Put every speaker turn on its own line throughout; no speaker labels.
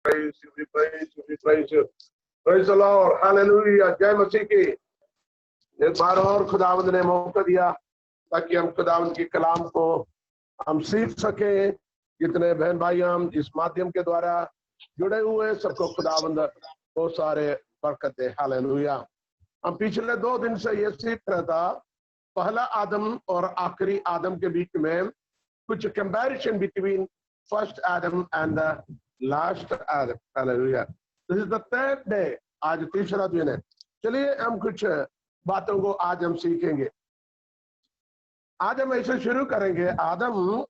praise you, we praise you, we praise you. Praise the Lord, hallelujah, जय मसीह की। एक बार और खुदावंद ने मौका दिया ताकि हम खुदावंद के कलाम को हम सीख सके। जितने बहन भाई हम इस माध्यम के द्वारा जुड़े हुए सबको खुदावंद बहुत सारे बरकत दे, हालेलुया। हम पिछले 2 दिन से ये सीख रहा था, पहला आदम और आखिरी आदम के बीच में कुछ comparison between first Adam and the last Adam, hallelujah. This is the third day, आज तीसरा दिन है। चलिए हम कुछ बातों को आज हम सीखेंगे। आज हम ऐसे शुरू करेंगे, आदम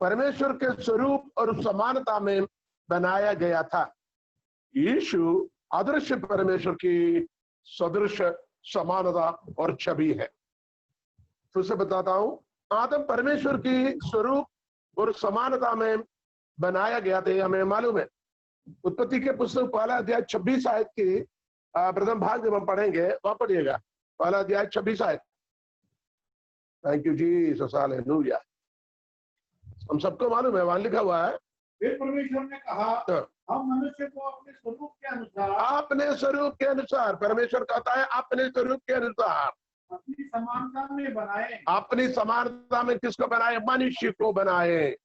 परमेश्वर के स्वरूप और समानता में बनाया गया था। यीशु अदृश्य परमेश्वर की सदृश समानता और छवि है। फिर से बताता हूं, आदम परमेश्वर की स्वरूप और समानता में बनाया गया था, हमें मालूम है। उत्पत्ति के पुस्तक पहला अध्याय 26 आयत की प्रथम भाग जब हम पढ़ेंगे, वहां पढ़िएगा, पहला अध्याय 26 आयत। Thank you Jesus, hallelujah. हम सबको मालूम है, वहां लिखा हुआ है,
फिर परमेश्वर ने कहा, हम मनुष्य को अपने स्वरूप के अनुसार,
अपने स्वरूप के अनुसार, परमेश्वर कहता है अपने स्वरूप के अनुसार
अपनी समानता में बनाए।
अपनी समानता में किसको बनाए? मनुष्य को बनाए।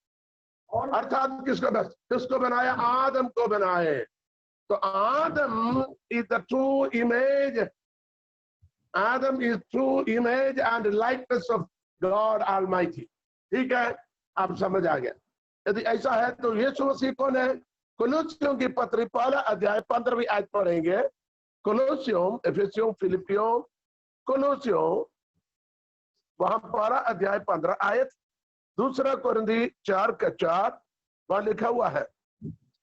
और
अर्थात किसको बनाया? आदम को बनाए। तो Adam is the true image, Adam is true image and likeness of God almighty. ठीक है, आप समझ आ गया। यदि ऐसा है तो यीशु मसीह कौन है? कोलोसियों की पत्री पहला अध्याय 15वीं आयत पढ़ेंगे। कोलोसियों, एफेसियों, फिलिपियों, कोलोसियों, वहां पहला अध्याय 15 आयत, दूसरा कोरिन्थी 4 का 4, वहां लिखा हुआ है।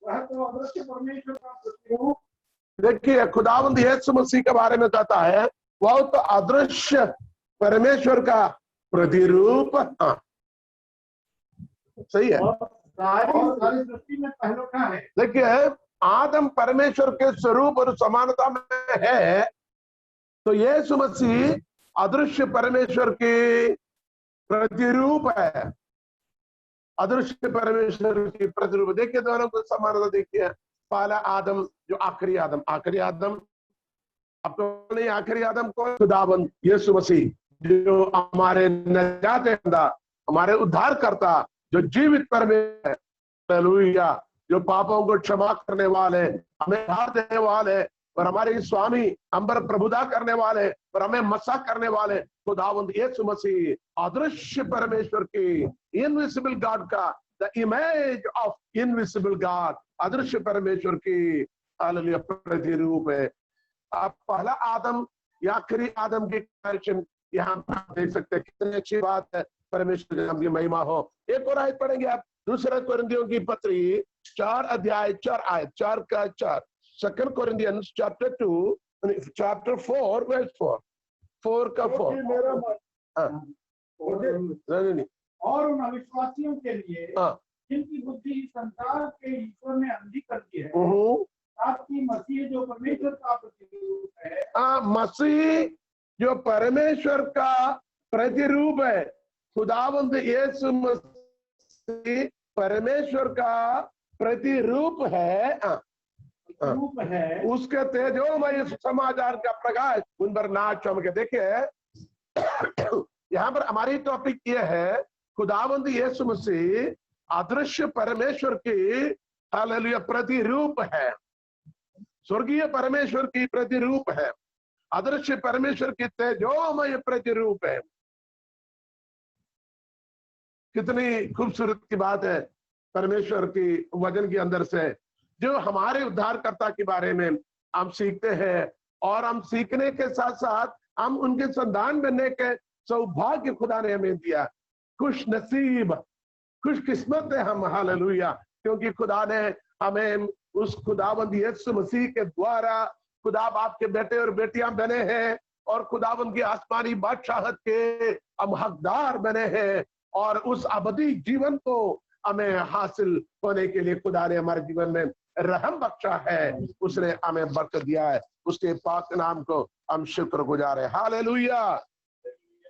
वह तो अदृश्य परमेश्वर का प्रतिरूप,
देखिए, खुदावंद यीशु मसीह के बारे में कहता है, वह तो अदृश्य परमेश्वर का प्रतिरूप, हाँ सही है,
और सारी सृष्टि में पहलौठा है।
देखिए, आदम परमेश्वर के स्वरूप और समानता में है, तो यीशु मसीह अदृश्य परमेश्वर के प्रतिरूप है। अदृश्य परमेश्वर की प्रतिरूप। देखिए, दोनों को समानता देखिए। पहला आदम जो आखिरी आदम, अब तो नहीं, आखिरी आदम को खुदावंद यीशु मसीह जो हमारे नजात, हमारे उद्धार करता, जो जीवित परमेश्वर है, हालेलुया, जो पापों को क्षमा करने वाले, हमें उद्धार देने वाले और हमारे स्वामी, हम पर प्रभुता करने वाले और हमें मसा करने वाले खुदावंद यीशु मसीह अदृश्य परमेश्वर की, इनविजिबल गॉड का, the image of invisible God, अदृश्य परमेश्वर की हालेलुया प्रतिरूप है। आप पहला आदम या आखिरी आदम की कंपैरिजन यहाँ देख सकते हैं। कितनी अच्छी बात है, परमेश्वर के नाम की महिमा हो। एक और आयत पढ़ेंगे आप, दूसरा कोरिन्थियों की पत्री 4 अध्याय 4 आयत, 4 का 4, सेकंड कोरिन्थियंस चैप्टर 2 चैप्टर 4 वर्स 4, 4 का 4। नहीं,
और उन अविश्वासियों के लिए जिनकी बुद्धि संसार के ईश्वर ने अंधी कर दी है, ताकि मसीह जो परमेश्वर का प्रतिरूप है,
मसीह जो परमेश्वर का प्रतिरूप है, खुदावंद यीशु मसीह परमेश्वर का प्रतिरूप है,
रूप है,
उसके तेजोमय समाचार का प्रकाश उन पर ना चमके। देखिए, यहाँ पर हमारी टॉपिक ये है, खुदावंद यीशु मसीह अदृश्य परमेश्वर की हालेलुया प्रतिरूप है, स्वर्गीय परमेश्वर की प्रतिरूप है, अदृश्य परमेश्वर की तेजोमय प्रतिरूप है। कितनी खूबसूरत की बात है, परमेश्वर की वचन के अंदर से जो हमारे उद्धारकर्ता के बारे में हम सीखते हैं, और हम सीखने के साथ साथ हम उनके संतान बनने के सौभाग्य खुदा ने हमें दिया। खुश नसीब, खुशकिस्मत है हम, हालेलुया, क्योंकि खुदा ने हमें उस खुदावंद यीशु मसीह के द्वारा खुदा बाप के बेटे और बेटियां बने हैं, और खुदावंद की आसमानी बादशाहत के हम हकदार बने हैं, और उस अबदी जीवन को हमें हासिल होने के लिए खुदा ने हमारे जीवन में रहम बख्शा है, उसने हमें बरकत दिया है। उसके पाक नाम को हम शुक्रगुजार है, हालेलुया।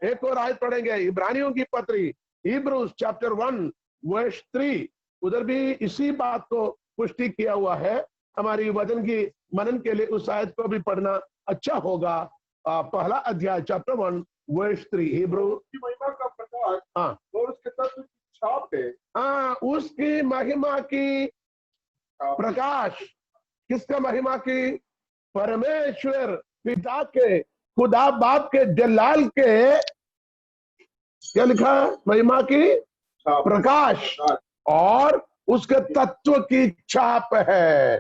एक और आयत पढ़ेंगे, इब्रानियों की पत्री, हिब्रूज चैप्टर 1 वर्स 3, उधर भी इसी बात को पुष्टि किया हुआ है। हमारी वचन की मनन के लिए उस आयत को भी पढ़ना अच्छा होगा। पहला अध्याय चैप्टर 1 वर्स 3 हिब्रू
की महिमा का प्रकाश
हाँ
और उसके तत्व की छाप है।
हाँ, उसकी महिमा की प्रकाश, किसका महिमा की? परमेश्वर पिता के, खुदा बाप के, जलाल के, क्या लिखा है? महिमा की प्रकाश और उसके तत्व की छाप है।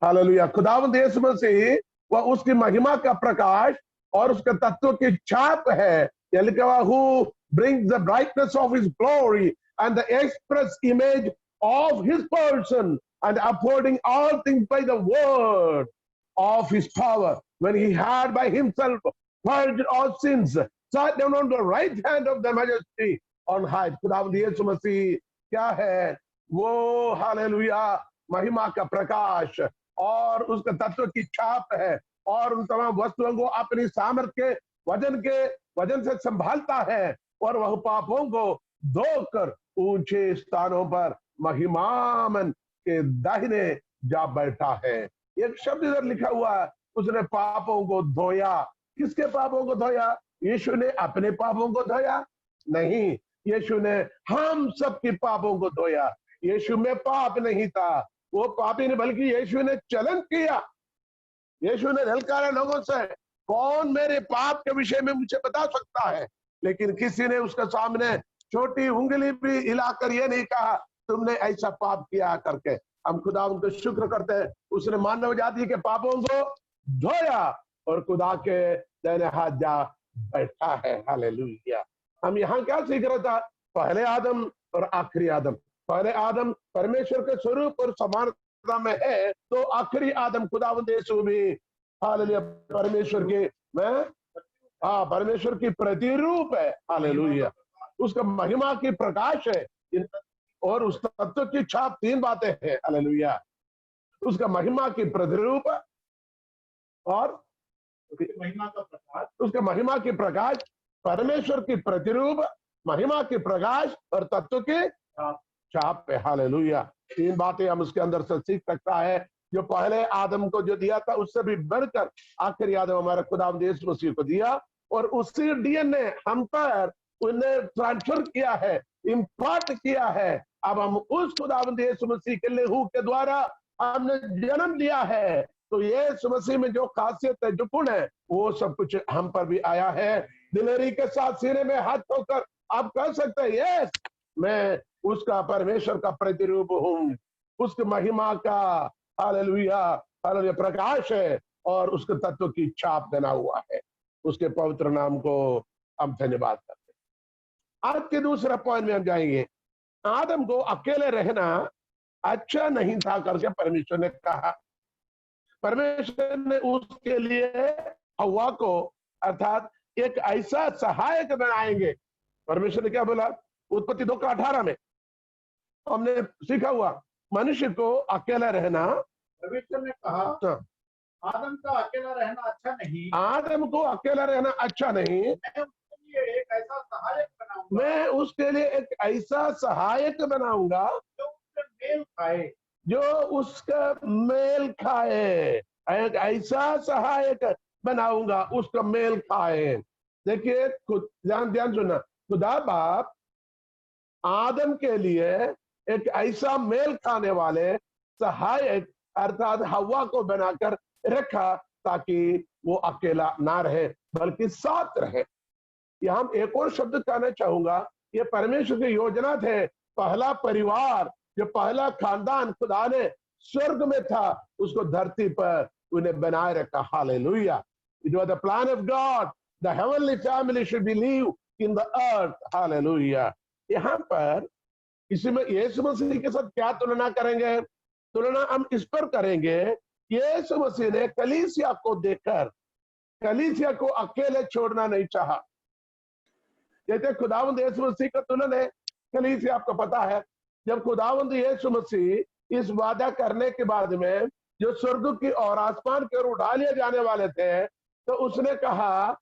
हालेलुया। खुदावंद यीशु मसीह वह उसकी महिमा का प्रकाश और उसके तत्व की छाप है। यह लिखा हुआ, who brings the brightness of his glory and the express image of his person and upholding all things by the word of his power, when he had by himself purged all sins, sat down on the right hand of the majesty on high। खुदावंद यीशु मसीह क्या है? वो hallelujah महिमा का प्रकाश और उसके तत्व की छाप है और उन तमाम वस्तुओं को अपनी सामर्थ्य के वजन से संभालता है और वह पापों को धोकर ऊंचे स्थानों पर महिमामन के दाहिने जा बैठा है। एक शब्द इधर लिखा हुआ है, उसने पापों को धोया। किसके पापों को धोया? यीशु ने अपने पापों को धोया? नहीं, यीशु ने हम सबके पापों को धोया। यीशु में पाप नहीं था, वो पापी ने, बल्कि यीशु ने चलन किया। यीशु ने ललकारा लोगों से, कौन मेरे पाप के विषय में मुझे बता सकता है? लेकिन किसी ने उसके सामने छोटी उंगली भी हिलाकर ये नहीं कहा तुमने ऐसा पाप किया करके। हम खुदा उनको शुक्र करते हैं, उसने मानव जाति के पापों को धोया और खुदा के दाहिने हाथ जा बैठा है। हालेलुया। हम यहाँ क्या सीख रहे था? पहले आदम और आखिरी आदम। पहले आदम परमेश्वर के स्वरूप और समानता में है, तो आखिरी आदम खुदावंद यीशु भी हालेलुया परमेश्वर के परमेश्वर की प्रतिरूप है। हालेलुया। उसका महिमा की प्रकाश है और उस तत्व की छाप। तीन बातें हैं। हालेलुया। उसका महिमा की प्रतिरूप और
महिमा का प्रकाश,
उसका महिमा की प्रकाश, परमेश्वर की प्रतिरूप, महिमा की प्रकाश और तत्व की छाप पे। हालेलुया। तीन बातें हम उसके अंदर से सीख सकता है। जो पहले आदम को जो दिया था उससे भी बढ़कर आखिरी आदम हमारे खुदावंद यीशु मसीह को दिया और उसी डीएनए हम पर उन्हें ट्रांसफर किया है, इम्पार्ट किया है। अब हम उस खुदावंद यीशु मसीह के लहू के द्वारा हमने जन्म लिया है, तो यीशु मसीह में जो खासियत है, जो गुण है, वो सब कुछ हम पर भी आया है। दिलेरी के साथ सीने में हाथ धोकर आप कह सकते हैं, यस मैं उसका परमेश्वर का प्रतिरूप हूं, उसकी महिमा का हालेलुया हालेलुया प्रकाश है और उसके तत्व की छाप बना हुआ है। उसके पवित्र नाम को हम धन्यवाद करते हैं। आज के दूसरा पॉइंट में हम जाएंगे। आदम को अकेले रहना अच्छा नहीं था करके परमेश्वर ने कहा। परमेश्वर ने उसके लिए हव्वा को अर्थात एक ऐसा सहायक बनाएंगे। परमेश्वर ने क्या बोला? उत्पत्ति 2:18 में हमने सीखा हुआ, मनुष्य को अकेला रहना,
परमेश्वर ने कहा आदम का अकेला रहना अच्छा नहीं।
आदम को अकेला रहना अच्छा नहीं, मैं उसके लिए एक ऐसा सहायक बनाऊंगा जो उसका मेल खाए। एक ऐसा सहायक बनाऊंगा उसका मेल खाए। देखिए ध्यान सुनना, खुदा बाप आदम के लिए एक ऐसा मेल खाने वाले सहायक अर्थात हव्वा को बनाकर रखा ताकि वो अकेला ना रहे बल्कि साथ रहे। यहां एक और शब्द कहना चाहूंगा, ये परमेश्वर की योजना थे। पहला परिवार, जो पहला खानदान खुदा ने स्वर्ग में था, उसको धरती पर उन्हें बनाए रखा। Hallelujah. It was the plan of God, the heavenly family should be live in the earth. Hallelujah. यहाँ पर इसमें यीशु मसीह के साथ क्या तुलना करेंगे? तुलना हम इस पर करेंगे, यीशु मसीह ने कलीसिया को देखकर कलीसिया को अकेले छोड़ना नहीं चाहा। जैसे खुदावंद यीशु मसीह का तुलन है कलीसिया, आपको पता है जब खुदावंद यीशु मसीह इस वादा करने के बाद में जो स्वर्ग की और आसमान की ओर उठा लिए जाने वाले थे, तो उसने कहा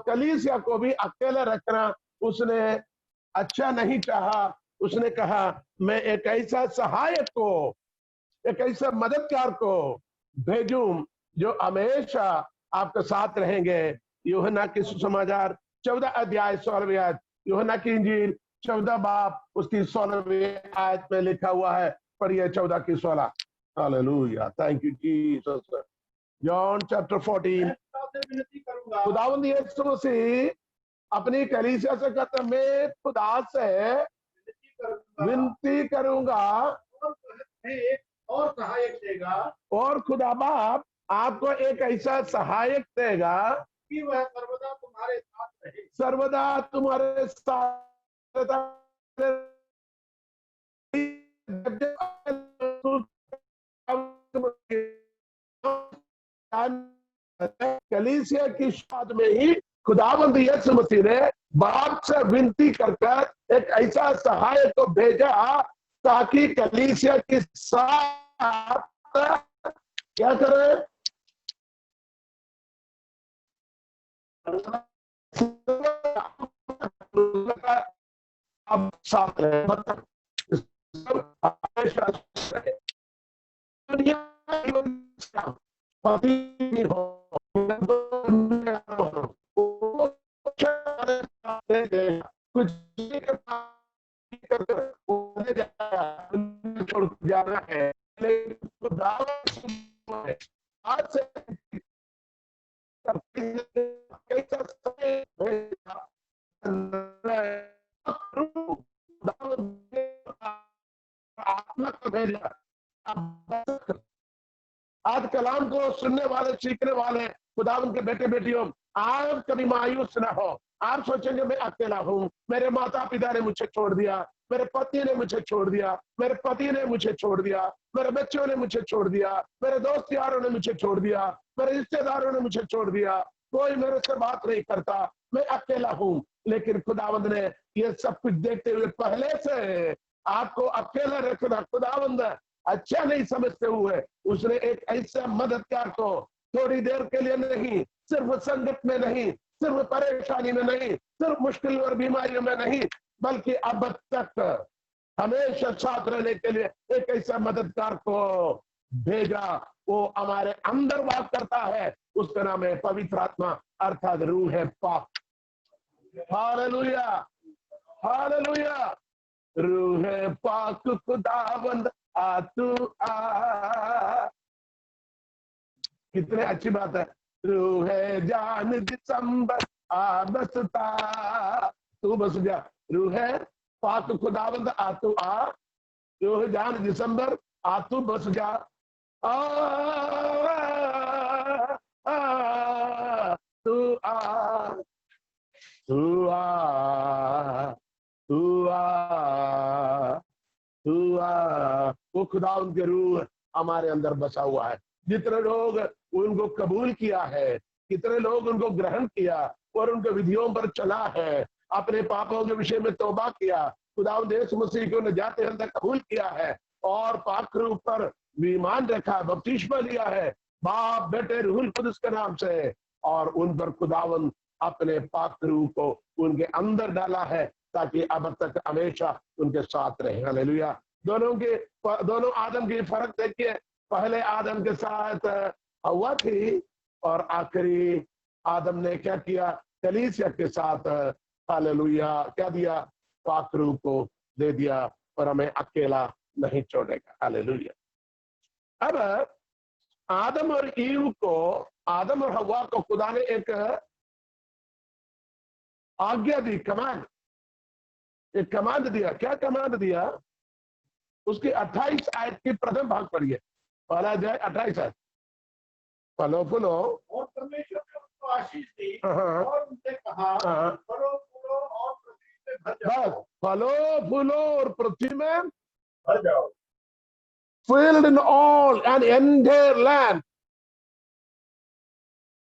कलीसिया को भी अकेले रखना उसने अच्छा नहीं चाहा। उसने कहा मैं एक ऐसा सहायक को एक ऐसे मददगार को भेजूं जो हमेशा आपके साथ रहेंगे। यूहन्ना की सुसमाचार 14 अध्याय 16वीं आयत, यूहन्ना की इंजील 14 बाब उसकी 16वीं आयत में लिखा हुआ है। पढ़िए 14 की 16। Hallelujah, thank you Jesus. John chapter 14। खुदावंद यीशु मसीह अपनी कलीसिया से कहते, मैं खुदा से विनती करूंगा
और सहायक देगा,
और खुदा बाप आपको एक ऐसा सहायक देगा
कि वह सर्वदा तुम्हारे साथ रहे।
सर्वदा तुम्हारे साथ। कलीसिया की शाद में ही खुदावंद यीशु मसीह ने बाप से विनती कर एक ऐसा सहायक को भेजा ताकि कलीसिया के साथ क्या करे, अब साथ रहे, मतलब पति हो कुछ छोड़ जाना है, लेकिन आज से आत्मा को भेजा। आज कलाम को सुनने वाले, सीखने वाले खुदावंद के बेटे बेटियों, आप कभी मायूस ना हो। आप सोचेंगे मैं अकेला हूँ, मेरे माता पिता ने मुझे छोड़ दिया, मेरे पति ने मुझे छोड़ दिया, मेरे पति ने मुझे छोड़ दिया, मेरे बच्चों ने मुझे छोड़ दिया, मेरे दोस्त यारों ने मुझे छोड़ दिया, मेरे रिश्तेदारों ने मुझे छोड़ दिया, कोई मेरे से बात नहीं करता, मैं अकेला हूँ। लेकिन खुदावंद ने ये सब कुछ देखते हुए पहले से आपको अकेला रखना खुदावंद अच्छा नहीं समझते हुए उसने एक ऐसा मददगार को थोड़ी देर के लिए नहीं, सिर्फ संकट में नहीं, सिर्फ परेशानी में नहीं, सिर्फ मुश्किल और बीमारियों में नहीं, बल्कि अब तक हमेशा साथ रहने के लिए एक ऐसा मददगार को भेजा। वो हमारे अंदर बात करता है, उसका नाम है पवित्र आत्मा, अर्थात रूह है पाक। Hallelujah, hallelujah. रूह है पाक खुदावंद आ तू आ, कितने अच्छी बात है। रूह है जान दिसंबर आ बसता, तू बस जा। रूह है पाक खुदावंद आ तू आ, रूह जान दिसंबर आ तू बस जा। आ, आ, तू आ, तू आ, तू आ, तू आ। वो खुदा उनके रूह हमारे अंदर बसा हुआ है। जितने लोग उनको कबूल किया है, कितने लोग उनको ग्रहण किया और उनके विधियों पर चला है, अपने पापों के विषय में तौबा किया, खुदावंद यीशु मसीह को निजात अंदर कबूल किया है और पाक रूह पर ईमान रखा, बपतिस्मा लिया है बाप बेटे रूहुल कुदस के नाम से, और उन पर खुदावंद अपने पाक रूह को उनके अंदर डाला है ताकि अब तक हमेशा उनके साथ रहे। हालेलुया। दोनों आदम की फर्क देखिए, पहले आदम के साथ हव्वा थी और आखिरी आदम ने क्या किया, कलीसिया के साथ हालेलुया क्या दिया, पाक रूह को दे दिया और हमें अकेला नहीं छोड़ेगा। हालेलुया। अब आदम और ईव को, आदम और हव्वा को खुदा ने एक आज्ञा दी, कमांड, एक कमांड दिया। क्या कमांड दिया? उसकी 28 आयत की प्रथम भाग पढ़िए, पहला अध्याय 28 आयत। फलो फूलो
और परमेश्वर ने उनको आशीष दी और उनसे कहा, फलो फूलो और पृथ्वी में भर जाओ।
फलो फूलो और पृथ्वी में
भर जाओ।
Filled in all and entire land,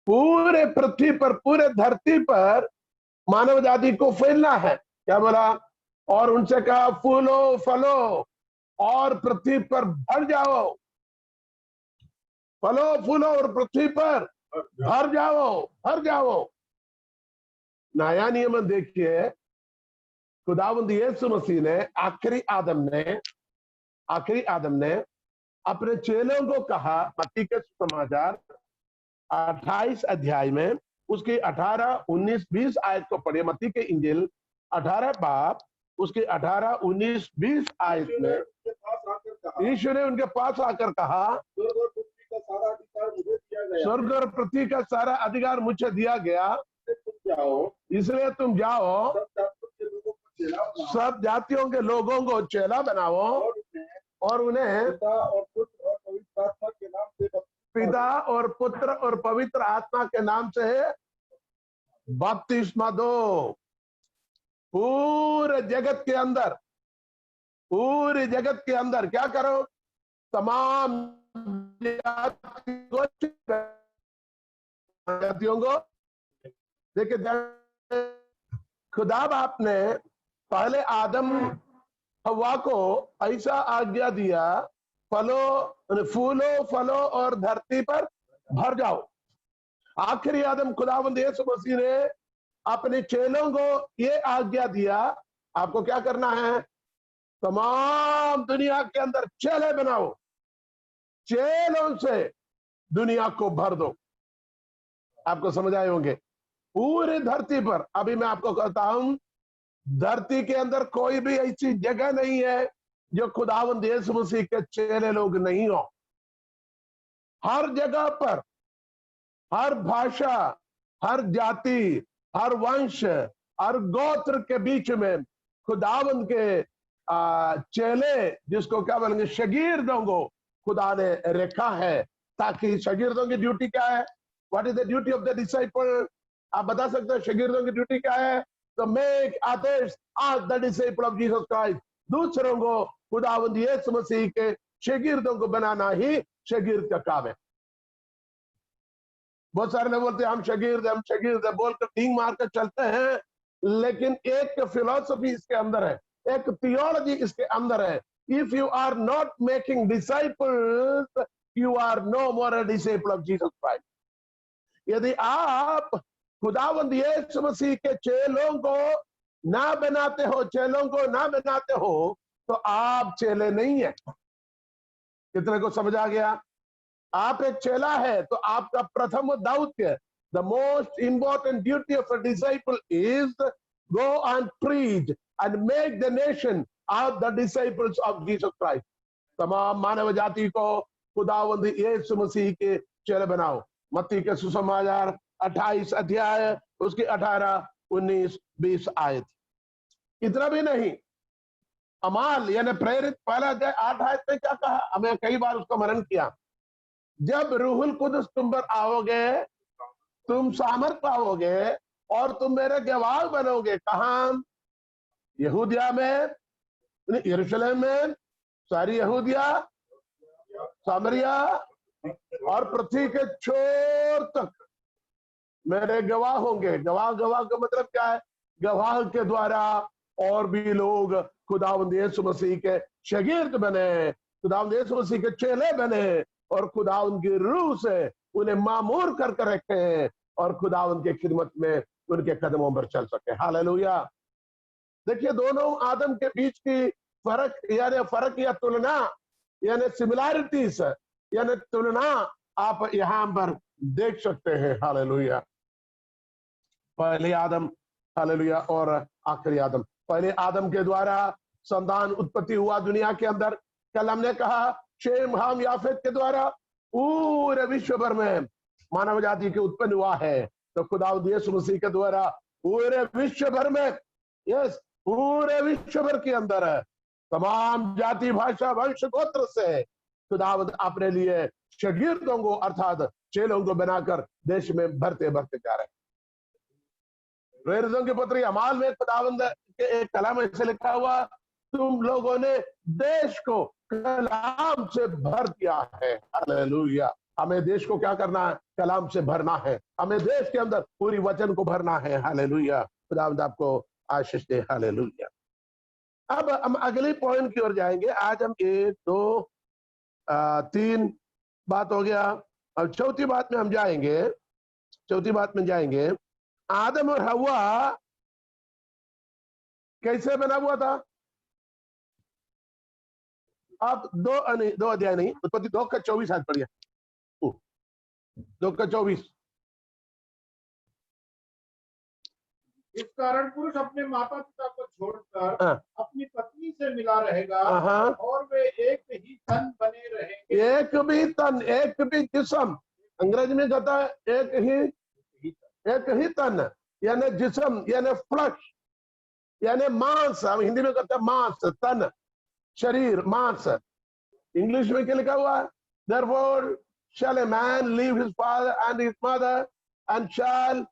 पूरे पृथ्वी पर, पूरे धरती पर मानव जाति को फैलना है। क्या बोला? और उनसे कहा फूलो फलो और पृथ्वी पर भर जाओ। फलो फूलो और पृथ्वी पर भर जाओ, भर जाओ। नया नियम देखिए, खुदावंद यीशु मसीह ने, आखिरी आदम ने अपने चेलों को कहा, मत्ती के सुसमाचार 28 अध्याय में उसकी 18, 19, 20 आयत को पढ़िए। मत्ती के इंजिल 18 बाब उसके 18, 19, 20 आयत में यीशु ने उनके पास आकर कहा, स्वर्ग और पृथ्वी का सारा अधिकार मुझे दिया गया, इसलिए तुम जाओ, सब जातियों के लोगों को चेला बनाओ और उन्हें पिता और पुत्र और पवित्र आत्मा के नाम से बपतिस्मा दो। पूरे जगत के अंदर क्या करो? तमाम जातियों को। देखिए, खुदा बाप ने पहले आदम हवा को ऐसा आज्ञा दिया, फूलो फलो और धरती पर भर जाओ। आखिरी आदम खुदावंद यीशु मसीह ने अपने चेलों को ये आज्ञा दिया, आपको क्या करना है? तमाम दुनिया के अंदर चेले बनाओ, चेलों से दुनिया को भर दो। आपको समझ आए होंगे। पूरी धरती पर, अभी मैं आपको कहता हूं, धरती के अंदर कोई भी ऐसी जगह नहीं है जो खुदावंद यीशु मसीह के चेले लोग नहीं हो। हर जगह पर, हर भाषा, हर जाति, हर वंश, हर गोत्र के बीच में खुदावंद के चेले, जिसको क्या बोलेंगे, शागिर्दों को खुदा ने रखा है। ताकि शागिर्दों की ड्यूटी क्या है? What is the duty of the disciple? आप बता सकते हो शागिर्दों की ड्यूटी क्या है? तो make others as the disciple of Jesus Christ. दूसरों को खुदावंद यीशु मसीह के शागिर्दों को बनाना ही शागिर्द का काम है। बहुत सारे लोग बोलते हैं हम शागिर्द है बोलकर टींग मारकर चलते हैं, लेकिन एक फिलॉसफी इसके अंदर है, एक थियोलॉजी इसके अंदर है। If you are not making disciples, you are no more a disciple of Jesus Christ. यदि आप खुदावंद यीशु मसीह के चेलों को ना बनाते हो, तो आप चेले नहीं है। कितने को समझ आ गया? आप एक चेला है तो आपका प्रथम दौत्य, the most important duty of a disciple is go and preach and make the nation of the disciples of Jesus Christ. तमाम मानव जाति को खुदावंद यीशु मसीह के चेले बनाओ। मत्ती के सुसमाचार 28 अध्याय उसकी 18, 19, 20 आयत। इतना भी नहीं, अमाल यानी प्रेरित पहला अध्याय 8 आयत में क्या कहा? हमें कई बार उसका मनन किया। जब रूहुल कुदस तुम पर आओगे, तुम सामर्थ पाओगे और तुम मेरे गवाह बनोगे। कहां? यहूदिया में, यरूशलेम में, सारी यहूदिया, सामरिया और पृथ्वी के छोर तक मेरे गवाह होंगे। गवाह का मतलब क्या है? गवाह के द्वारा और भी लोग खुदावंद यीशु मसीह के शागिर्द बने, खुदावंद यीशु मसीह के चेले बने और खुदावंद की रूह से उन्हें मामूर करके रखे हैं और खुदावंद की खिदमत में उनके कदमों पर चल सके। हालेलुया। देखिए, दोनों आदम के बीच की फर्क या तुलना यानी सिमिलैरिटीज यानी तुलना आप यहां पर देख सकते हैं। हालेलुया। पहले आदम, हालेलुया, और आखिरी आदम। पहले आदम के द्वारा संतान उत्पत्ति हुआ दुनिया के अंदर। कल हमने कहा शेम, हाम, याफेत के द्वारा पूरे विश्व भर में मानव जाति के उत्पन्न हुआ है। तो खुदावंद यीशु मसीह के द्वारा पूरे विश्व भर में, यस, पूरे विश्व भर के अंदर है तमाम जाति, भाषा, वंश, गोत्र से खुदावंद अपने लिए शागिर्दों को अर्थात चेलों को बनाकर देश में भरते जा रहे हैं। प्रेरितों की पत्री अमाल में खुदावंद के एक कलाम ऐसे लिखा हुआ, तुम लोगों ने देश को कलाम से भर दिया है। हालेलुया। हमें देश को क्या करना है? कलाम से भरना है। हमें देश के अंदर पूरी वचन को भरना है। हालेलुया। खुदावंद आपको आशीष दे। हालेलुया। अब हम अगले पॉइंट की ओर जाएंगे। आज हम 1, 2, 3 बात हो गया। अब चौथी बात में हम जाएंगे। आदम और हवा कैसे बना हुआ था? आप दो अध्याय नहीं, उत्पत्ति 2:24 आज पढ़िए। 2:24।
इस कारण पुरुष अपने माता पिता को छोड़कर अपनी पत्नी से मिला रहेगा और वे एक ही तन बने रहेंगे। एक भी जिस्म, अंग्रेजी में कहता है एक ही तन, यानी जिस्म, यानी फ्लश, यानी मांस। हम हिंदी में कहते हैं मांस, तन, शरीर, मांस। इंग्लिश में क्या लिखा हुआ है? Therefore shall a man leave his father and his mother and shall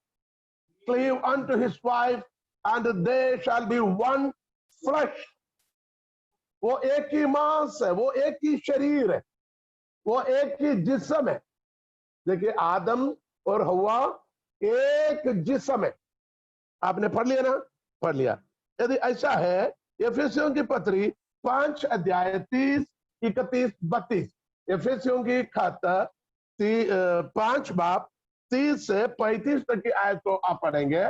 cleave unto his wife and they shall be one flesh। वो एक ही मांस है, वो एक ही शरीर है, वो एक ही जिस्म है। देखिए, आदम और हवा एक जिस्म है। आपने पढ़ लिया ना? पढ़ लिया। यदि ऐसा है, एफेसियों की पत्री 5 अध्याय 30, 31, 32। एफेसियों की खत 5 बाब 30 से 35 तक की आयत को आप पढ़ेंगे।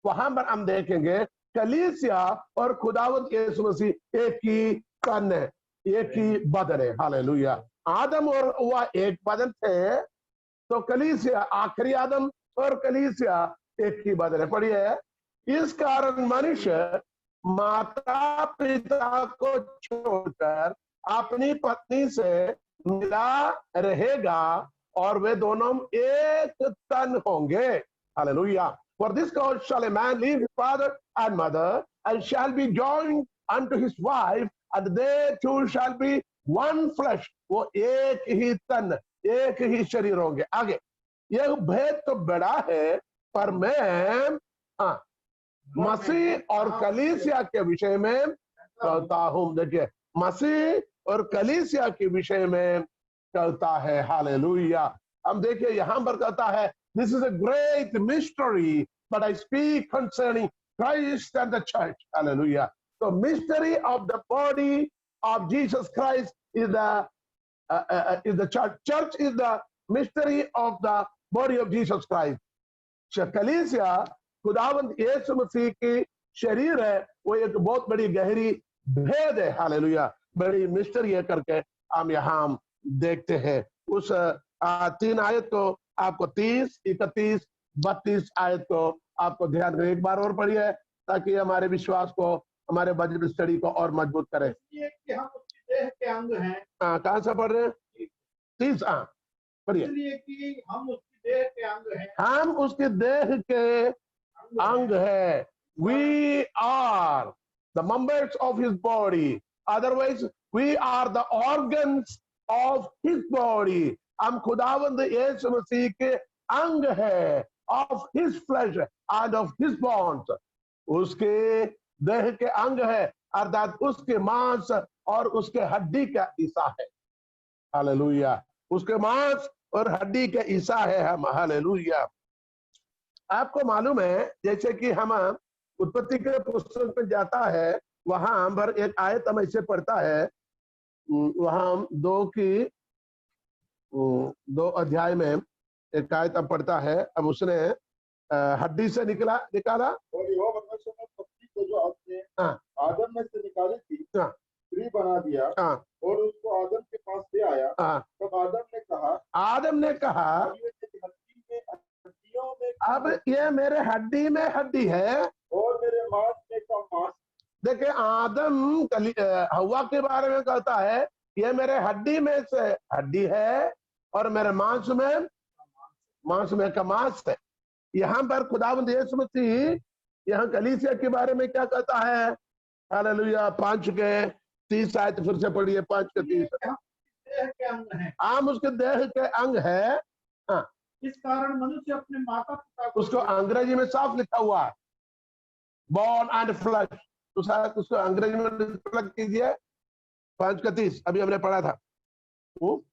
वहां पर हम देखेंगे कलीसिया और खुदावंद यीशु मसीह एक ही तन है, एक ही बदन है। हालेलुया। आदम और हव्वा एक बदन थे, तो कलीसिया, आखिरी आदम और कलीसिया एक ही बदन है। पढ़िए, इस कारण मनुष्य माता पिता को छोड़कर अपनी पत्नी से मिला रहेगा और वे दोनों एक तन होंगे। Hallelujah. For this cause shall a man leave his father and mother and shall be joined unto his wife and they two shall be one flesh। वो एक ही तन, एक ही शरीर होंगे। आगे, यह भेद तो बड़ा है, पर मैं मसीह और कलीसिया के विषय में कहता हूं। देखिए, मसीह और कलीसिया के विषय में कहता है। हालेलुया। हम देखिए, यहां पर कहता है, this is a great mystery but I speak concerning Christ and the church। Hallelujah। So mystery of the body of Jesus Christ is the church। Church is the mystery of the body of Jesus Christ। कलीसिया खुदावंद यीशु मसीह की शरीर है, वो एक बहुत बड़ी गहरी भेद है। हालेलुया। बड़ी मिस्ट्री है करके हम यहाँ देखते हैं। उस 3 आयत को आपको 30, 31, 32 आयत को आपको ध्यान में एक बार और पढ़िए, ताकि हमारे विश्वास को, हमारे बाइबल स्टडी को और मजबूत करें। कि हम उसके देह के अंग हैं। कहाँ से पढ़ रहे हैं? 30। पढ़िए, कि हम उसके देह के अंग हैं। हम उसके देह के अंग है। We are the members of his body, otherwise we are the organs of his body। हम खुदावंद यीशु मसीह के अंग है, of his flesh and of his bones। उसके देह के अंग है, अर्थात उसके मांस और उसके हड्डी का हिस्सा है। हालेलुया। उसके मांस और हड्डी का हिस्सा है हम। हालेलुया। आपको मालूम है, जैसे कि हम उत्पत्ति के पुस्तक में जाता है, वहां पर एक आयत हम ऐसे पढ़ता है, वहां 2 अध्याय में एक आयत अब पढ़ता है। अब उसने हड्डी से निकाला और यहोवा परमेश्वर ने पत्नी को जो आपने आदम में से निकाली थी, स्त्री बना दिया और उसको आदम के पास ले आया। तब आदम ने कहा अब ये मेरे हड्डी में हड्डी है और मेरे मांस में का मांस। देखिए, आदम हव्वा के बारे में कहता है, ये मेरे हड्डी में से हड्डी है और मेरे मांस में का मांस है। यहाँ पर खुदावंद यीशु मसीह यहाँ कलीसिया के बारे में क्या कहता है? हालेलुया। 5:30 आयत फिर से पढ़िए। 5:30। आम उसके देह के अंग है। इस कारण मनुष्य अपने माता पिता को, उसको अंग्रेजी में साफ लिखा हुआ है, बॉन एंड फ्लश। उसको अंग्रेजी में लिख कीजिए। 5:30 अभी हमने पढ़ा था, वो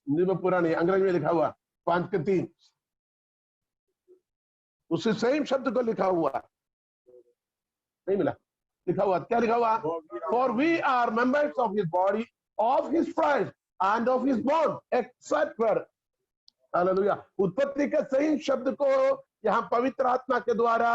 पुरानी अंग्रेजी में लिखा हुआ 5:3। उसी सेम शब्द को लिखा हुआ नहीं मिला, लिखा हुआ क्या लिखा हुआ? For we are members of his body, of his flesh and of his bone except. Hallelujah. उत्पत्ति के सही शब्द को यहाँ पवित्र आत्मा के द्वारा,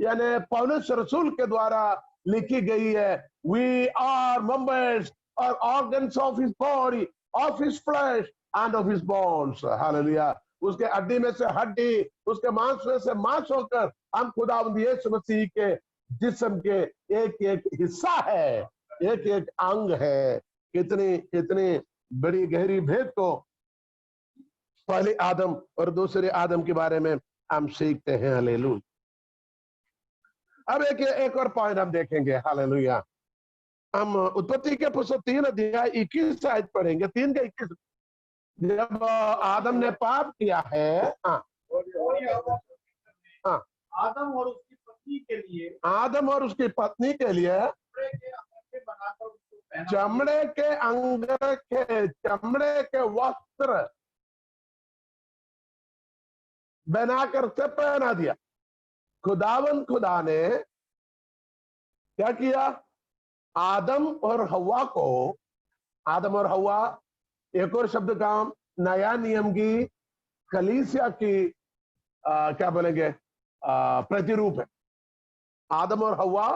यानी पौलुस रसूल के द्वारा
लिखी गई है, वी आर मेंबर्स और organs of his body, of his flash and of his bones. Hallelujah. उसके हड्डी में से हड्डी, उसके मांस में से मांस होकर हम खुदावंद यीशु मसीह के जिस्म के एक एक हिस्सा है, एक एक अंग है। कितनी कितनी बड़ी गहरी भेद को पहले आदम और दूसरे आदम के बारे में हम सीखते हैं। हालेलुया। अब एक और पॉइंट हम देखेंगे। हालेलुया। हम उत्पत्ति के पुस्तक 3 अध्याय 21 आयत पढ़ेंगे। 3 के 21। जब आदम ने पाप किया है,
आदम और उसकी पत्नी के लिए,
आदम और उसकी पत्नी के लिए चमड़े के वस्त्र बनाकर से पहना दिया। खुदा ने क्या किया? आदम और हवा को, आदम और हवा एक और शब्द का नया नियम की कलीसिया की क्या बोलेंगे प्रतिरूप है। आदम और हवा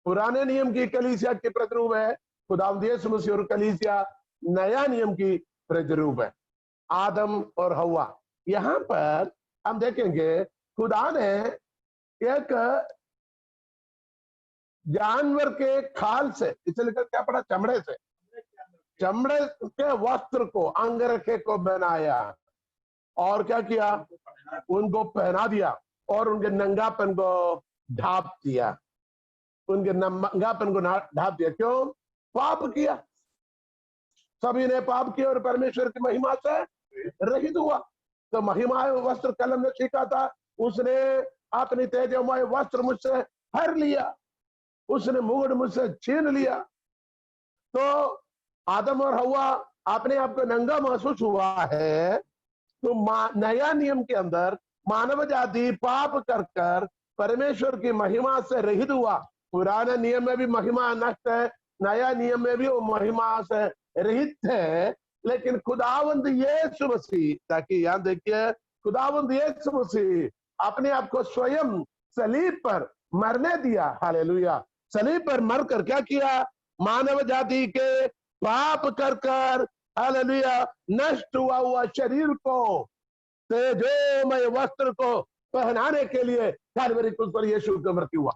पुराने नियम की कलीसिया के प्रतिरूप है। खुदावंद यीशु मसीह और कलीसिया नया नियम की प्रतिरूप है। आदम और हवा, यहां पर हम देखेंगे खुदा ने एक जानवर के खाल से, इसे लेकर क्या पड़ा? चमड़े से, चमड़े के वस्त्र को, अंगरखे को बनाया और क्या किया? उनको पहना दिया और उनके नंगापन को ढाप दिया। उनके नंगापन को ढाप दिया। क्यों? पाप किया। सभी ने पाप किया और परमेश्वर की महिमा से रहित हुआ। तो महिमा वस्त्र कलम ने सीखा था, उसने अपनी तेजोमय वस्त्र मुझसे हर लिया, उसने मुकुट मुझसे छीन लिया। तो आदम और हवा अपने आप को नंगा महसूस हुआ है। तो नया नियम के अंदर मानव जाति पाप कर कर परमेश्वर की महिमा से रहित हुआ। पुराने नियम में भी महिमा नष्ट है, नया नियम में भी वो महिमा से रहित है। लेकिन खुदावंद यीशु मसीह, ताकि याद देखिए, खुदावंद यीशु मसीह अपने आप को स्वयं सलीब पर मरने दिया। हालेलुया। सलीब पर मरकर क्या किया? मानव जाति के पाप कर कर, हालेलुया, नष्ट हुआ शरीर को तेजोमय वस्त्र को पहनाने के लिए कैलवरी क्रूस पर यीशु की मृत्यु हुआ।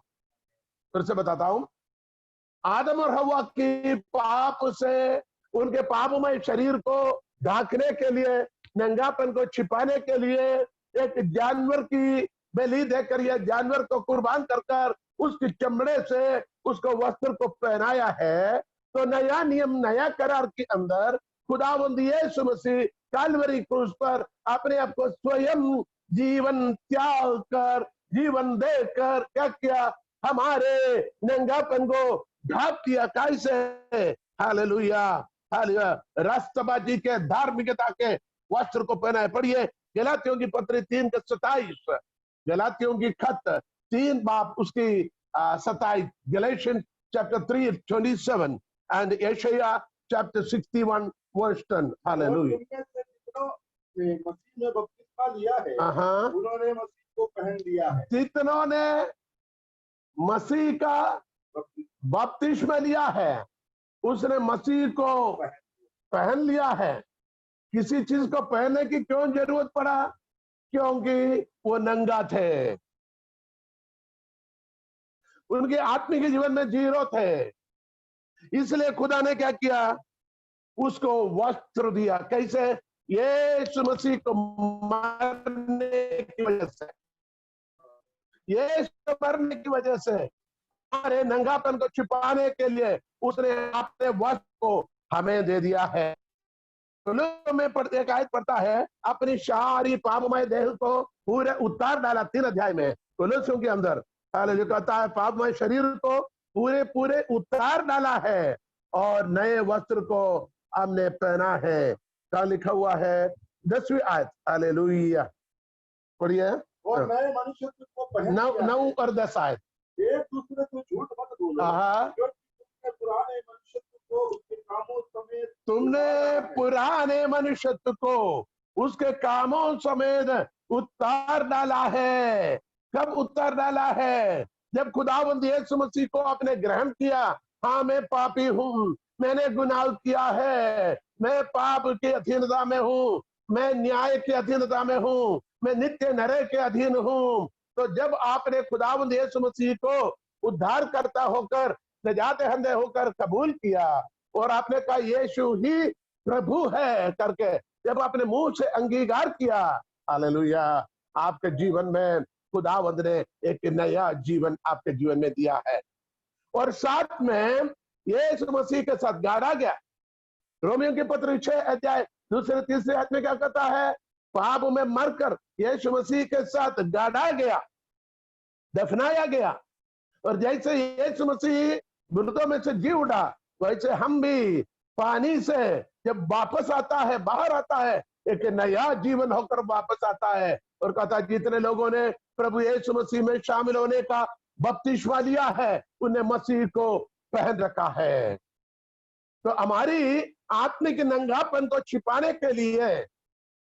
फिर से बताता हूं, आदम और हवा की पाप से, उनके पापमय शरीर को ढांकने के लिए, नंगापन को छिपाने के लिए एक जानवर की बलि देकर, यह जानवर को कुर्बान कर कर उसके चमड़े से उसको वस्त्र को पहनाया है। तो नया नियम, नया करार के अंदर खुदावंद यीशु मसीह कैलवरी क्रूस पर अपने आप को स्वयं जीवन त्याग कर, जीवन देकर क्या किया? हमारे नंगापन को ढाप दिया। कैसे? Hallelujah, hallelujah. राष्ट्रवादी के धार्मिकता के वस्त्र को पहना है। पढ़िए गलातियों की पत्री 3 के 27, गलातियों की खत 3 बाब उसकी 27, गैलेशियन चैप्टर 3:27 एंड यशायाह चैप्टर 61 वर्स 10। हालेलुया।
मसीह ने बपतिस्मा लिया है, उन्होंने मसीह को पहन लिया है।
जितनों ने मसीह का बपतिस्मा लिया है, उसने मसीह को पहन लिया है। किसी चीज को पहनने की क्यों जरूरत पड़ा? क्योंकि वो नंगा थे, उनके आत्मिक जीवन में जीरो थे। इसलिए खुदा ने क्या किया? उसको वस्त्र दिया। कैसे? यीशु मसीह को मरने की वजह से, यीशु मरने की वजह से हमारे नंगापन को छिपाने के लिए उसने अपने वस्त्र को हमें दे दिया है। तो में एक आयत पढ़ता है, अपनी सारी पापमय देह को पूरे उतार डाला। 3 अध्याय में कोलोसियों के अंदर जो कहता है, पापमय शरीर को पूरे पूरे उतार डाला है और नए वस्त्र को हमने पहना है। क्या लिखा हुआ है? 10वीं आयत। हालेलुया। पढ़िए।
और नए मनुष्यत्व को पहन लिया है।
9 और 10 आयत।
एक दूसरे को झूठ मत बोलो, पुराने मनुष्यत्व को उसके कामों समेत,
तुमने पुराने मनुष्यत्व को उसके कामों समेत उतार डाला है। कब उतार डाला है? जब खुदावंद यीशु मसीह को आपने ग्रहण किया, हाँ मैं पापी हूँ, मैंने गुनाह किया है, मैं पाप की अधीनता में हूँ, मैं न्याय की अधीनता में हूँ, मैं नित्य नरक के अधीन हूँ। तो जब आपने खुदावंद यीशु मसीह को उद्धार करता होकर, निजात दहिंदा होकर कबूल किया और आपने कहा यीशु ही प्रभु है करके जब आपने मुंह से अंगीकार किया, हालेलुया, आपके जीवन में खुदावंद ने एक नया जीवन आपके जीवन में दिया है। और साथ में यीशु मसीह के साथ गाड़ा गया। रोमियो के पत्र 6 अध्याय 2-3 आयत में क्या कहता है? पाप में मरकर यीशु मसीह के साथ गाड़ा गया, दफनाया गया, और जैसे यीशु मसीह मुर्दों में से जी उठा, वैसे हम भी पानी से जब वापस आता है, बाहर आता है, एक नया जीवन होकर वापस आता है। और कहता जितने लोगों ने प्रभु यीशु मसीह में शामिल होने का बपतिस्मा लिया है, उन्हें मसीह को पहन रखा है। तो हमारी आत्मिक नंगापन को छिपाने के लिए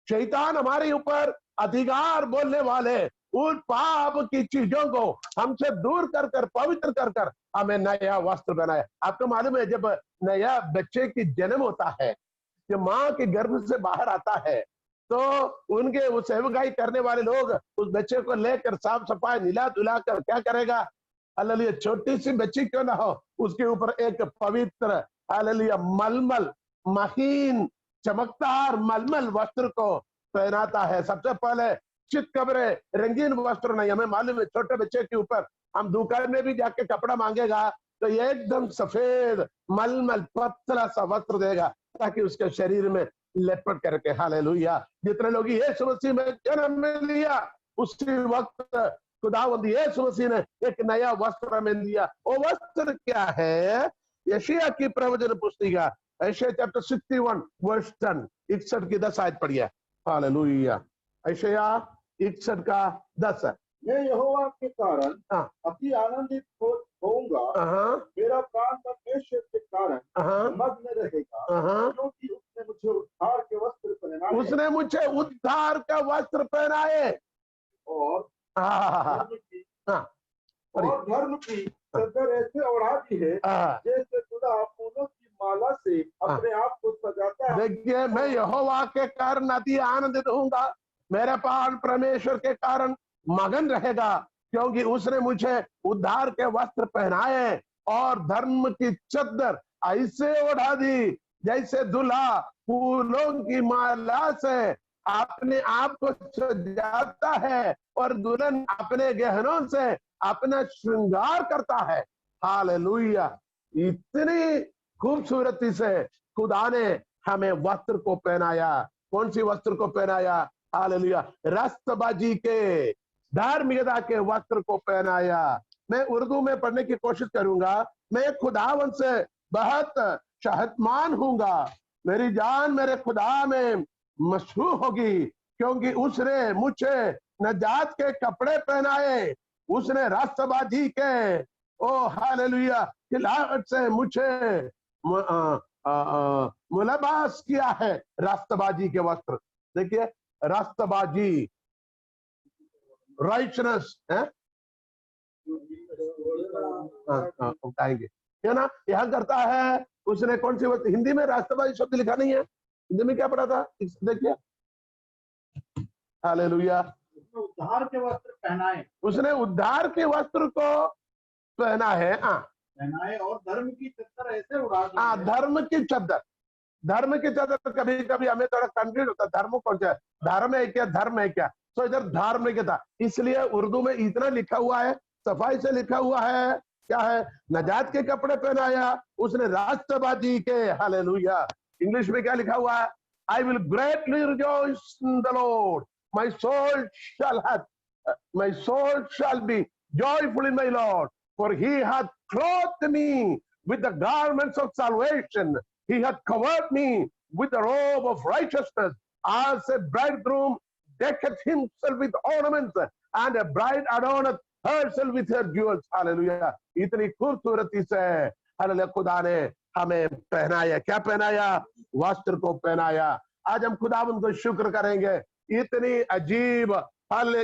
शैतान हमारे ऊपर अधिकार बोलने वाले उन पाप की चीजों को हमसे दूर कर कर, पवित्र कर कर हमें नया वस्त्र बनाया। आपको मालूम है, जब नया बच्चे की जन्म होता है, जब माँ के गर्भ से बाहर आता है, तो उनके वो सेवकाई करने वाले लोग उस बच्चे को लेकर साफ सफाई नीला धुला कर क्या करेगा? हालेलुया, छोटी सी बच्ची क्यों ना हो, उसके ऊपर एक पवित्र हालेलुया मलमल महीन चमकदार मलमल वस्त्र को पहनाता है। सबसे पहले चितकबरे रंगीन वस्त्र नहीं, हमें मालूम है छोटे बच्चे के ऊपर हम दुकान में भी जाके कपड़ा मांगेगा तो ये एकदम सफेद मलमल पतला सा वस्त्र देगा ताकि उसके शरीर में लपट करके। हालेलुया, जितने लोग यीशु मसीह में जन्म में लिया, उसी वक्त खुदावंद यीशु मसीह ने एक नया वस्त्र में दिया। वो वस्त्र क्या है? यशायाह की प्रवचन पुस्तिका यशायाह चैप्टर 61 वर्स 10, 61 की 10 आयत पढ़िए। हालेलुया, यशायाह 61 का 10 है।
मैं यहोवा के कारण अति आनंदित होऊंगा, मेरा प्राण परमेश्वर के कारण मग्न रहेगा, क्योंकि उसने मुझे उद्धार के वस्त्र पहनाए,
उसने मुझे उद्धार का वस्त्र पहनाए
और धर्म की चादर ऐसे ओढ़ा दी है जैसे दूल्हा फूलों की माला से अपने आप को सजाता है।
देखिए, मैं यहोवा के कारण अति आनंदित होऊंगा, मेरे प्राण परमेश्वर के कारण मगन रहेगा, क्योंकि उसने मुझे उद्धार के वस्त्र पहनाए और धर्म की चादर ऐसे ओढ़ा दी जैसे दूल्हा फूलों की माला से अपने आप को सजाता है और दुल्हन अपने गहनों से अपना श्रृंगार करता है। हालेलुया, इतनी खूबसूरती से खुदा ने हमें वस्त्र को पहनाया। कौन सी वस्त्र को पहनाया? हालेलुया, रास्तबाजी के, धार्मिकता के वस्त्र को पहनाया। मैं उर्दू में पढ़ने की कोशिश करूंगा। मैं खुदावन से बहुत शहतमान हूंगा, मेरी जान मेरे खुदा में मशहूर होगी, क्योंकि उसने मुझे नजात के कपड़े पहनाए, उसने रास्तबाजी के ओ हालेलुया खिलाफत से मुझे मुलबास किया है, रास्तबाजी के वस्त्र। देखिए, रास्तबाजी राइटनेस है, बताएंगे क्या ना, यह करता है। उसने कौन सी वस्त्र, हिंदी में रास्तबाजी शब्द लिखा नहीं है, हिंदी में क्या पढ़ा था? देखिए, हालेलुया,
उद्धार के वस्त्र पहनाए,
उसने उद्धार के वस्त्र को पहना है,
पहनाए और धर्म की चादर ऐसे उड़ा दी।
धर्म की चादर, धर्म की चादर कभी कभी हमें थोड़ा कंफ्यूज होता है, धर्म कौन सा है, धर्म है क्या, धर्म है क्या? तो इधर धार्मिकता, इसलिए उर्दू में इतना लिखा हुआ है, सफाई से लिखा हुआ है, क्या है? नजात के कपड़े पहनाया, उसने राष्ट्रवादी के। हालेलुया, इंग्लिश में क्या लिखा हुआ है? I will greatly rejoice in the Lord, my soul shall be joyful in my Lord, for he hath clothed me with the garments of salvation, he hath covered me with the robe of righteousness, as a bridegroom decketh himself with ornaments, and a bride adorneth herself with her jewels. Hallelujah, इतनी खूबसूरती से hallelujah खुदा ने हमें पहनाया। क्या पहनाया? वस्त्र को पहनाया। आज हम खुदावंद को शुक्र करेंगे, इतनी अजीब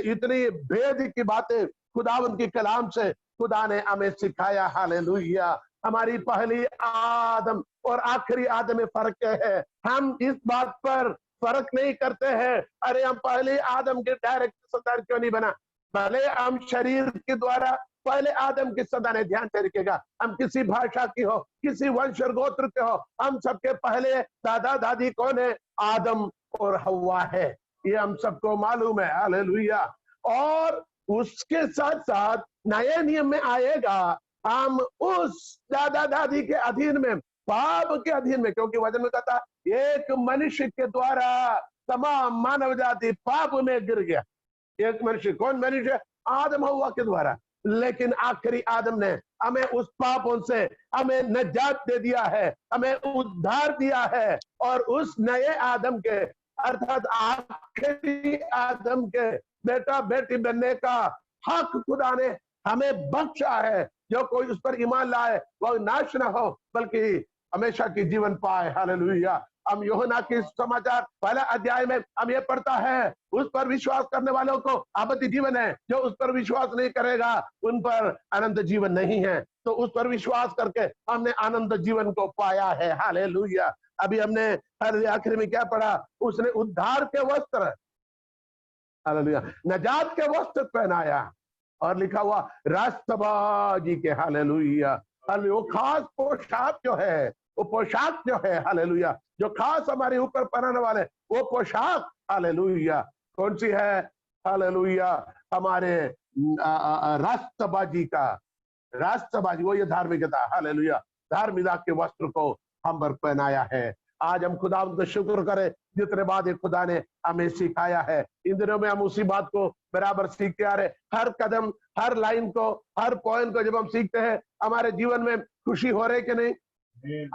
इतनी भेद की बातें खुदावंद के कलाम से खुदा ने हमें सिखाया। हालेलुया। हमारी पहली आदम और आखिरी आदम में फर्क है। हम इस बात पर फर्क नहीं करते हैं, अरे हम पहले आदम के डायरेक्ट संतान क्यों नहीं बना। भले हम शरीर के द्वारा पहले आदम के सदा ने ध्यान से रखेगा, हम किसी भाषा की हो, किसी वंश और गोत्र के हो, हम सबके पहले दादा दादी कौन है? आदम और हव्वा है। ये हम सबको मालूम है। हालेलुया। और उसके साथ साथ नए नियम में आएगा, हम उस दादा दादी के अधीन में, पाप के अधीन में, क्योंकि वचन में कहता एक मनुष्य के द्वारा तमाम मानव जाति पाप में गिर गया। एक मनुष्य, कौन मनुष्य? आदम हव्वा के द्वारा। लेकिन आखिरी आदम ने हमें उस पापों से हमें निजात दे दिया है, हमें उद्धार दिया है। और उस नए आदम के अर्थात आखिरी आदम के बेटा बेटी बनने का हक खुदा ने हमें बख्शा है। जो कोई उस पर ईमान लाए वह नाश न हो बल्कि हमेशा की जीवन पाए। हालेलुया। हम यूहन्ना के समाचार पहला अध्याय में हम ये पढ़ता है, उस पर विश्वास करने वालों को अबदी जीवन है, जो उस पर विश्वास नहीं करेगा उन पर अनंत जीवन नहीं है। तो उस पर विश्वास करके हमने अनंत जीवन को पाया है। हालेलुया। अभी हमने आखिर में क्या पढ़ा? उसने उद्धार के वस्त्र, हालेलुया, नजात के वस्त्र पहनाया और लिखा हुआ रास्तबाजी के। हालेलुया। वो खास पोशाक जो है, वो पोशाक जो है, हालेलुया, जो खास हमारे ऊपर पहनाने वाले वो पोशाक, हालेलुया, कौन सी है? हालेलुया, हमारे रास्तबाजी का, रास्तबाजी वो ये धार्मिकता। हालेलुया। धार्मिकता के वस्त्र को हम पर पहनाया है। आज हम खुदा उनको शुक्र करें जितने बात खुदा ने हमें सिखाया है। इन दिनों में हम उसी बात को बराबर सीखते आ रहे। हर कदम, हर लाइन को, हर पॉइंट को जब हम सीखते हैं, हमारे जीवन में खुशी हो रही कि नहीं?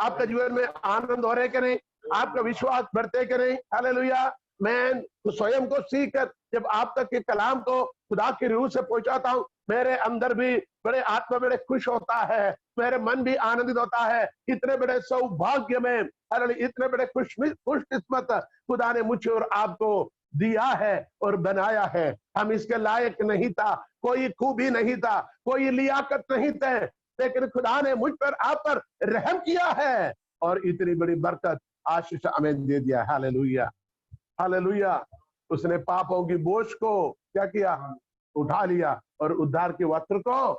आपके जीवन में आनंद हो रहे कि नहीं? आपका विश्वास बढ़ते कि नहीं? हालेलुया। मैं स्वयं को सीख कर जब आप तक के कलाम को खुदा की रूह से पहुंचाता हूँ, मेरे अंदर भी बड़े आत्मा बड़े खुश होता है, मेरे मन भी आनंदित होता है। इतने बड़े सौभाग्य में, इतने बड़े खुशकिस्मत खुदा ने मुझे और आपको दिया है और बनाया है। हम इसके लायक नहीं था, कोई खूबी नहीं था, कोई लियाकत नहीं थे, लेकिन खुदा ने मुझ पर, आप पर रहम किया है और इतनी बड़ी बरकत, आशीष हमें दे दिया। हालेलुया। हालेलुया। उसने पापों की बोझ को क्या किया? उठा लिया और उद्धार के वस्त्र को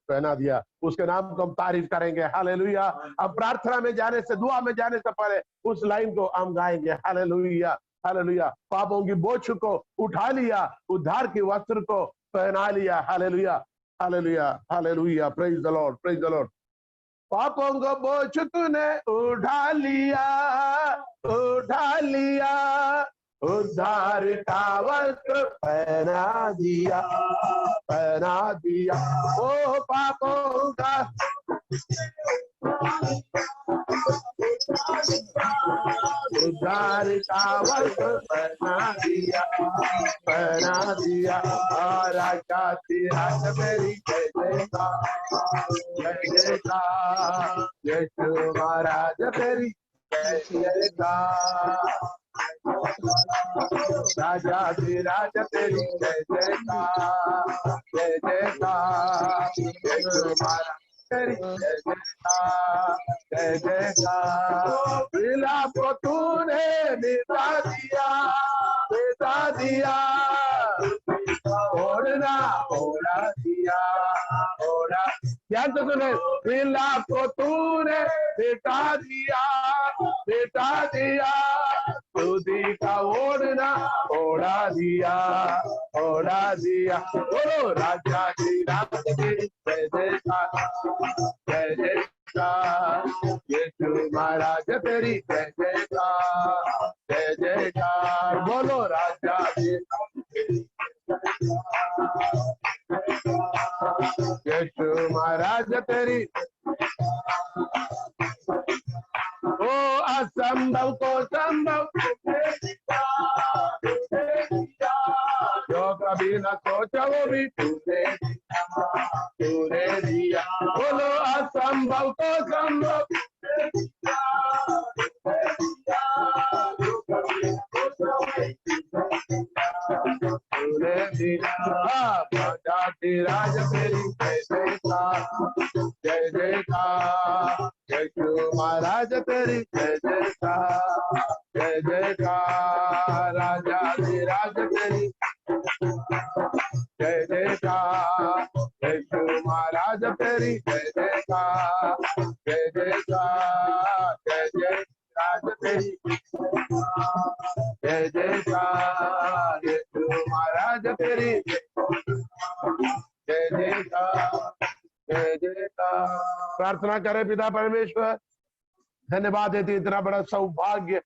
पहना दिया। उसके नाम को हम तारीफ करेंगे। हालेलुया। अब प्रार्थना में जाने से, दुआ में जाने से पहले उस लाइन को हम गाएंगे। हालेलुया। हालेलुया। पापों की बोझ को उठा लिया, उद्धार के वस्त्र को पहना लिया। Hallelujah. Hallelujah. Hallelujah. Praise the Lord, praise the Lord. पापों को बोझ तूने उठा लिया, उठा लिया, उद्धार का वस्त्र पहना दिया, पहना दिया। ओ पापों का उद्धार का वस्त्र पहना दिया, पहना दिया। राजा तेरा मेरी जय जयकार, जय जयकार। यीशु महाराज तेरी जय जयकार। राजा राजा तेरी जय जयकार, जय जयकार। यीशु महाराज तेरी जय जयकार, जय जयकार। विलाप को तूने मिटा दिया, मिटा दिया, ओढ़ना ओढ़ा दिया, ओढ़ा। ध्यान से सुने, विलाप को तूने मिटा दिया, मिटा दिया, तुझी का ओढ़ना ओढ़ा दिया, ओढ़ा दिया। बोलो राजा की राज तेरी जय जयकार, जय जयकार। यीशु महाराज तेरी जय जयकार, जय जयकार। बोलो राजा की यीशु महाराज तेरी। ओ असंभव को संभव, जो कभी न सोचा वो भी तूने दिया। बोलो असंभव को संभव, तूने दिया। राज तेरी जय जयकार, राजा राज तेरी जय जयकार, यीशु महाराज तेरी जय जयकार, जय जयकार, जय जय राज तेरी जय जयकार, यीशु महाराज तेरी जय जयकार, जय जयकार। प्रार्थना करें। पिता परमेश्वर, धन्यवाद देते इतना बड़ा सौभाग्य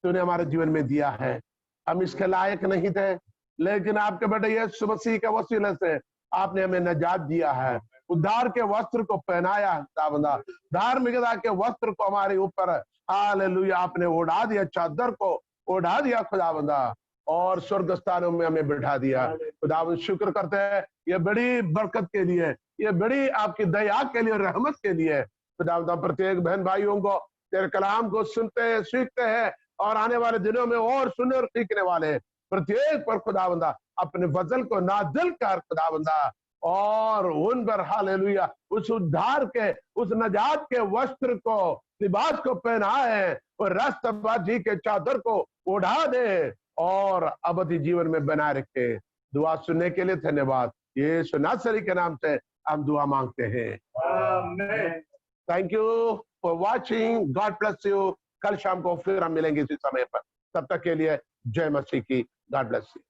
तूने हमारे जीवन में दिया है। हम इसके लायक नहीं थे, लेकिन आपके बेटे यीशु मसीह के वसीले से आपने हमें निजात दिया है। उद्धार के वस्त्र को पहनाया खुदावंदा, धार्मिकता के वस्त्र को हमारे ऊपर हालेलुया आपने ओढ़ा दिया, चादर को ओढ़ा दिया खुदावंदा, और स्वर्ग स्थानों में हमें बिठा दिया। खुदावंद शुक्र करते हैं ये बड़ी बरकत के लिए, ये बड़ी आपकी दया के लिए, रहमत के लिए। खुदावंद प्रत्येक बहन भाइयों को तेरे कलाम को सुनते हैं, सीखते हैं, और आने वाले दिनों में और सुनने और सीखने वाले प्रत्येक पर खुदावंदा अपने वजल को नादिल कर खुदावंदा, और उन पर हालेलुया उस उद्धार के, उस नजात के वस्त्र को, लिबास को पहनाए, और राष्ट्रवादी के चादर को ओढ़ा दे, और अवधि जीवन में बनाए रखे। दुआ सुनने के लिए धन्यवाद। यीशु नासरी के नाम से हम दुआ मांगते हैं, आमीन। Thank you for watching, God bless you. कल शाम को फिर हम मिलेंगे इसी समय पर, तब तक के लिए जय मसीह की। God bless you.